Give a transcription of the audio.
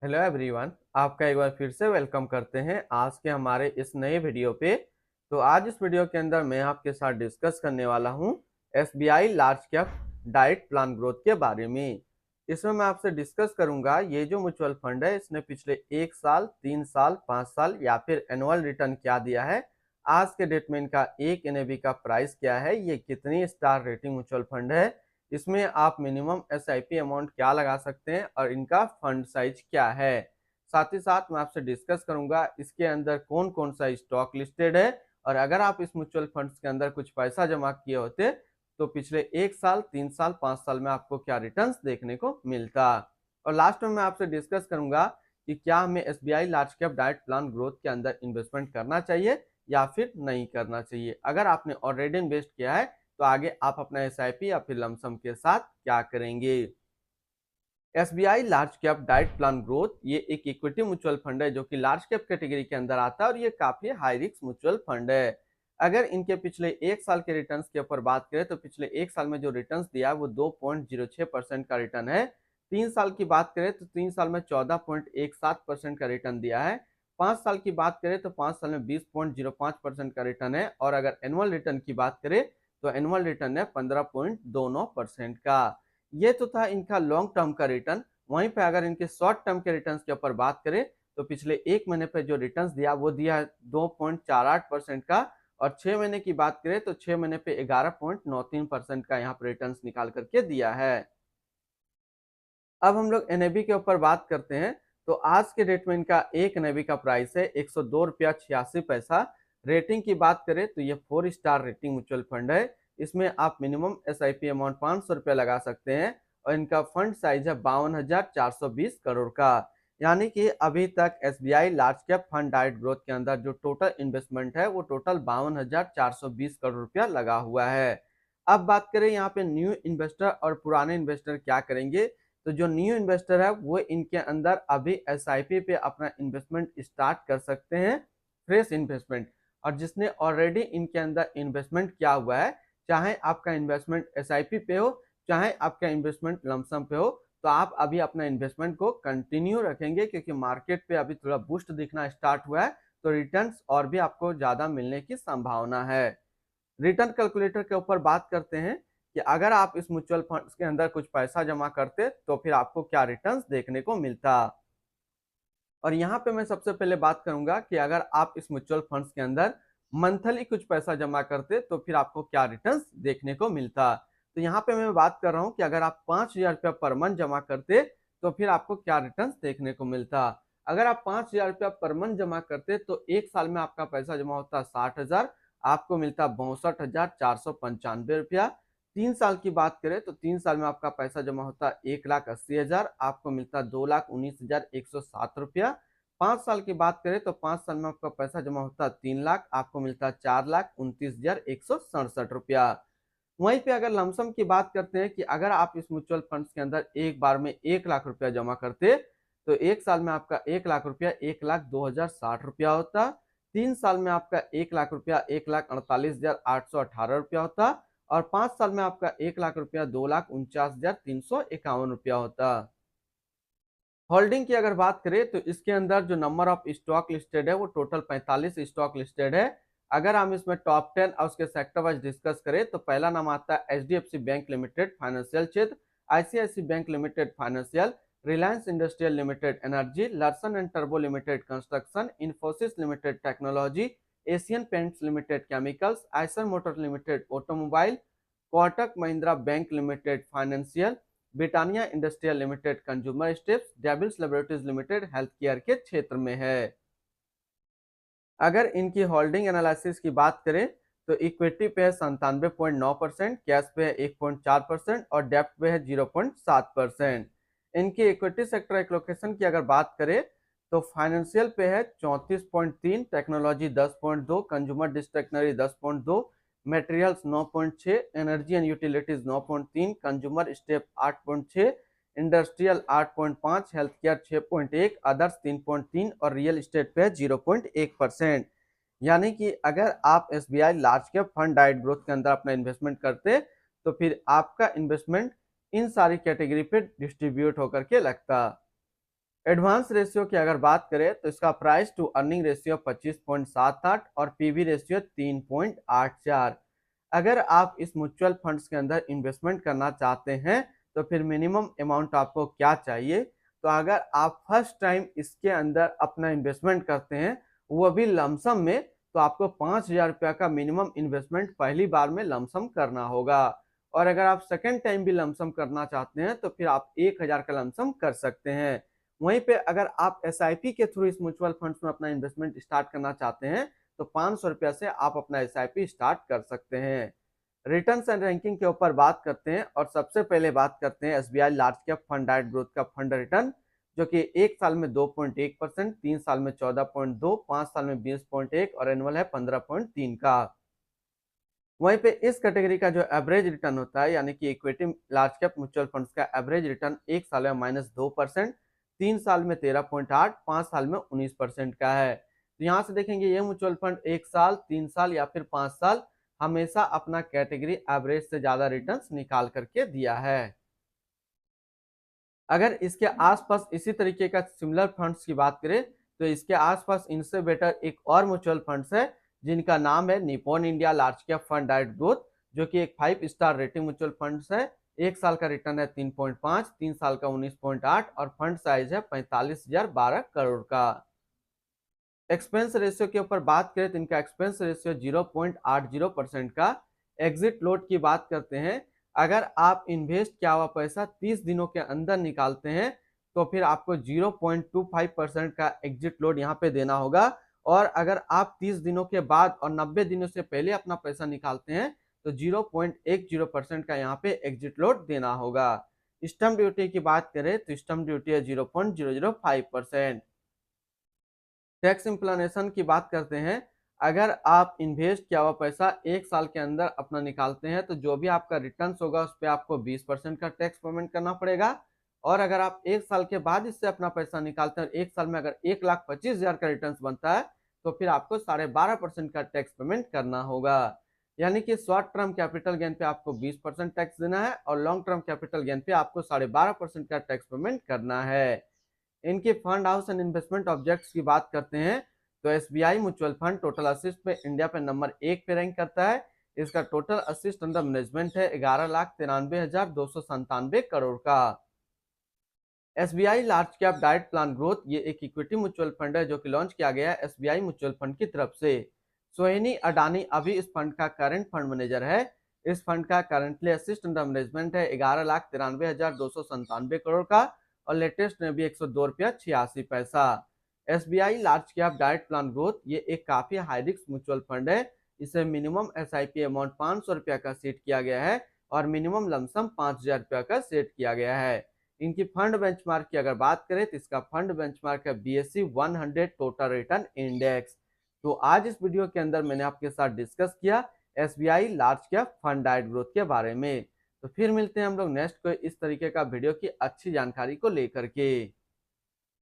Hello everyone, आपका एक बार फिर से वेलकम करते हैं आज के हमारे इस नए वीडियो पे। तो आज इस वीडियो के अंदर मैं आपके साथ डिस्कस करने वाला हूं SBI large cap diet plan growth के बारे में। इसमें मैं आपसे डिस्कस करूंगा ये जो म्यूचुअल फंड है इसने पिछले 1 साल, 3 साल, 5 साल या फिर एनुअल रिटर्न क्या दिया है, आज के डेट में इनका एक एनएवी का प्राइस क्या है, ये कितनी स्टार रेटिंग म्यूचुअल फंड है, इसमें आप मिनिमम एसआईपी अमाउंट क्या लगा सकते हैं और इनका फंड साइज क्या है। साथ ही साथ मैं आपसे डिस्कस करूंगा इसके अंदर कौन कौन सा स्टॉक लिस्टेड है और अगर आप इस म्यूचुअल फंड्स के अंदर कुछ पैसा जमा किए होते तो पिछले 1 साल, 3 साल, 5 साल में आपको क्या रिटर्न्स देखने को मिलता। और लास्ट में मैं आपसे डिस्कस करूंगा कि क्या हमें SBI large cap diet plan growth के अंदर इन्वेस्टमेंट करना चाहिए या फिर नहीं करना चाहिए। अगर आपने ऑलरेडी इन्वेस्ट किया है तो आगे आप अपना एसआईपी या फिर लमसम के साथ क्या करेंगे। SBI large cap diet plan growth ये एक इक्विटी म्यूचुअल फंड है जो कि लार्ज कैप कैटेगरी के अंदर आता है और ये काफी हाई रिस्क म्यूचुअल फंड है। अगर इनके पिछले 1 साल के रिटर्न्स के ऊपर बात करें तो पिछले 1 साल में जो रिटर्न्स दिया है वो 2.06% का रिटर्न है। 3 साल की बात करें तो 3 साल में 14.17% का रिटर्न दिया है। 5 साल की बात करें तो 5 साल में 20.05% का रिटर्न है और अगर एनुअल रिटर्न की बात करें तो एनुअल रिटर्न है 15.29% का। ये तो था इनका लॉन्ग टर्म का रिटर्न। वहीं पे अगर इनके शॉर्ट टर्म के रिटर्न्स के ऊपर बात करें तो पिछले 1 महीने पे जो रिटर्न्स दिया वो दिया है 2.48% का और 6 महीने की बात करें तो 6 महीने पे 11.93% का यहाँ पर रिटर्न्स निकाल करके दिया है। अब हम लोग एनएबी के ऊपर बात करते हैं तो आज के डेट में इनका एक एनएबी का प्राइस है 102 रुपया 86 पैसा। रेटिंग की बात करें तो ये 4 स्टार रेटिंग म्यूचुअल फंड है। इसमें आप मिनिमम एसआईपी अमाउंट 500 रुपया लगा सकते हैं और इनका फंड साइज है 52,420 करोड़ का। यानी कि अभी तक SBI large cap fund diet growth के अंदर जो टोटल इन्वेस्टमेंट है वो टोटल 52,420 करोड़ रुपया लगा हुआ है। अब बात करें यहाँ पे न्यू इन्वेस्टर और पुराने इन्वेस्टर क्या करेंगे, तो जो न्यू इन्वेस्टर है वो इनके अंदर अभी एसआईपी पे अपना इन्वेस्टमेंट स्टार्ट कर सकते हैं, फ्रेश इन्वेस्टमेंट। और जिसने ऑलरेडी इनके अंदर इन्वेस्टमेंट किया हुआ है, चाहे आपका इन्वेस्टमेंट एसआईपी पे हो चाहे आपका इन्वेस्टमेंट लमसम पे हो, तो आप अभी अपना इन्वेस्टमेंट को कंटिन्यू रखेंगे क्योंकि मार्केट पे अभी थोड़ा बूस्ट दिखना स्टार्ट हुआ है तो रिटर्न्स और भी आपको ज्यादा मिलने की संभावना है। रिटर्न कैलकुलेटर के ऊपर बात करते हैं कि अगर आप इस म्यूचुअल फंड्स के अंदर कुछ पैसा जमा करते तो फिर आपको क्या रिटर्न्स देखने को मिलता। और यहाँ पे मैं सबसे पहले बात करूंगा कि अगर आप इस म्यूचुअल फंड्स के अंदर मंथली कुछ पैसा जमा करते तो फिर आपको क्या रिटर्न्स देखने को मिलता। तो यहाँ पे मैं बात कर रहा हूँ कि अगर आप 5,000 रुपया पर मंथ जमा करते तो फिर आपको क्या रिटर्न्स देखने को मिलता। अगर आप 5,000 रुपया पर मंथ जमा करते तो 1 साल में आपका पैसा जमा होता 60,000, आपको मिलता 62,495 रुपया। 3 साल की बात करें तो 3 साल में आपका पैसा जमा होता 1,80,000, आपको मिलता 2,19,107 रुपया। 5 साल की बात करें तो 5 साल में आपका पैसा जमा होता 3 लाख, आपको मिलता 4,29,167 रुपया। वहीं पे अगर लमसम की बात करते हैं कि अगर आप इस म्यूचुअल फंड्स के अंदर एक बार में 1 लाख रुपया जमा करते तो 1 साल में आपका 1 लाख रुपया 1,02,060 रुपया होता। 3 साल में आपका 1 लाख रुपया 1,48,818 रुपया होता और 5 साल में आपका 1 लाख रुपया 2,49,351 रुपया होता। होल्डिंग की अगर बात करें तो इसके अंदर जो नंबर ऑफ स्टॉक लिस्टेड है वो टोटल 45 स्टॉक लिस्टेड है। अगर हम इसमें टॉप 10 और उसके सेक्टर वाइज डिस्कस करें तो पहला नाम आता है एचडीएफसी बैंक लिमिटेड फाइनेंशियल क्षेत्र, ICICI bank limited financial, Reliance industrial limited energy, Larsen and टर्बो limited construction, Infosys limited technology, Asian paints limited chemicals, Eicher motor limited automobile, Kotak Mahindra bank limited financial, Britannia industrial limited consumer staples, Divi's laboratories limited health care के क्षेत्र में है। अगर इनकी holding analysis की बात करें तो इक्विटी पे है 97.9%, कैश पे है 1.4% और डेप्ट पे है 0.7%। इनकी इक्विटी सेक्टर एलोकेशन की अगर बात करें तो फाइनेंशियल पे है 34.3, technology 10.2, consumer discretionary 10.2, materials 9.6, energy and utilities 9.3, consumer step 8.6, industrial 8.5, health care 6.1, others 3.3 और रियल एस्टेट पे 0.1%। यानी कि अगर आप SBI large cap fund diet growth के अंदर अपना इन्वेस्टमेंट करते तो फिर आपका इन्वेस्टमेंट इन सारी कैटेगरी पे डिस्ट्रीब्यूट होकर के लगता। एडवांस रेशियो की अगर बात करें तो इसका प्राइस टू अर्निंग रेशियो 25.78 और पीवी रेशियो 3.84। अगर आप इस म्यूचुअल फंड्स के अंदर इन्वेस्टमेंट करना चाहते हैं तो फिर मिनिमम अमाउंट आपको क्या चाहिए? तो अगर आप फर्स्ट टाइम इसके अंदर अपना इन्वेस्टमेंट करते हैं, वो भी लमसम में, तो आपको 5,000 रुपया का मिनिमम इन्वेस्टमेंट पहली बार में लमसम करना होगा। और अगर आप सेकेंड टाइम भी लमसम करना चाहते हैं तो फिर आप 1,000 का लमसम कर सकते हैं। वहीं पे अगर आप एसआईपी के थ्रू इस म्यूचुअल फंड्स में अपना इन्वेस्टमेंट स्टार्ट करना चाहते हैं तो 500 रुपया से आप अपना एसआईपी स्टार्ट कर सकते हैं। रिटर्न्स एंड रैंकिंग के ऊपर बात करते हैं और सबसे पहले बात करते हैं SBI large cap fund direct growth का फंड रिटर्न, जो कि 1 साल में 2.1%, 3 साल में 14.2, 5 साल में 20.1 और एनुअल है 15.3 का। वहीं पे इस कैटेगरी का जो एवरेज रिटर्न होता है, यानी कि equity large cap mutual funds का एवरेज रिटर्न 1 साल में -2%, 3 साल में 13.8, 5 साल में 19% का है। तो यहाँ से देखेंगे ये म्यूचुअल फंड 1 साल, 3 साल या फिर 5 साल हमेशा अपना कैटेगरी एवरेज से ज्यादा रिटर्न्स निकाल करके दिया है। अगर इसके आसपास इसी तरीके का सिमिलर फंड्स की बात करें तो इसके आसपास इनसे बेटर एक और म्यूचुअल फंड्स है जिनका नाम है Nippon India large cap fund direct growth, जो कि एक 5 स्टार रेटिंग म्यूचुअल फंड्स है। 1 साल का रिटर्न है 3.5, 3 साल का 19.8 और फंड साइज है 45,012 करोड़ का। एक्सपेंस रेशियो के ऊपर बात करें तो इनका एक्सपेंस रेशियो 0.80% का। एग्जिट लोड की बात करते हैं, अगर आप इन्वेस्ट किया हुआ पैसा 30 दिनों के अंदर निकालते हैं तो फिर आपको 0.25% का एग्जिट लोड यहाँ पे देना होगा। और अगर आप 30 दिनों के बाद और 90 दिनों से पहले अपना पैसा निकालते हैं तो 0.10% का यहाँ पे एग्जिट लोड देना होगा। स्टैम्प ड्यूटी की बात करें तो स्टैम्प ड्यूटी है 0.005%। टैक्स इम्प्लानेशन की बात करते हैं, अगर आप इन्वेस्ट किया हुआ पैसा 1 साल के अंदर अपना निकालते हैं तो जो भी आपका रिटर्न्स होगा उस पर आपको 20% का टैक्स पेमेंट करना पड़ेगा। और अगर आप 1 साल के बाद इससे अपना पैसा निकालते हैं और 1 साल में अगर 1,25,000 का रिटर्न्स बनता है तो फिर आपको 12.5% का टैक्स पेमेंट करना होगा। यानी कि शॉर्ट टर्म कैपिटल गेन पे आपको 20% टैक्स देना है और लॉन्ग टर्म कैपिटल गेन पे आपको 12.5% का टैक्स पेमेंट करना है। इनके fund house and investment objects की बात करते हैं तो SBI mutual fund total assist पे इंडिया पे नंबर 1 पे रैंक करता है। इसका टोटल असिस्ट अंडर मैनेजमेंट है 11,93,297 करोड़ का। SBI large cap direct plan growth ये एक इक्विटी म्यूचुअल फंड है जो कि लॉन्च किया गया है एसबीआई म्यूचुअल फंड की तरफ से। सोहिनी अडानी अभी इस फंड का करंट फंड मैनेजर है। इस फंड का करंटली असिस्ट अंडर मैनेजमेंट है 11,93,297 करोड़ का और लेटेस्ट में भी 102 रुपया 86 पैसा। SBI large cap direct plan growth ये एक काफी हाई रिस्क म्यूचुअल फंड है। इसे मिनिमम एसआईपी अमाउंट 500 रुपया का सेट किया गया है और मिनिमम लमसम 5,000 रुपया का सेट किया गया है। इनकी फंड बेंचमार्क की अगर बात करें तो इसका फंड बेंचमार्क है बीएसई 100 टोटल रिटर्न इंडेक्स। तो आज इस वीडियो के अंदर मैंने आपके साथ डिस्कस किया SBI large cap fund direct growth के बारे में। तो फिर मिलते हैं हम लोग नेक्स्ट कोई इस तरीके का वीडियो की अच्छी जानकारी को लेकर के।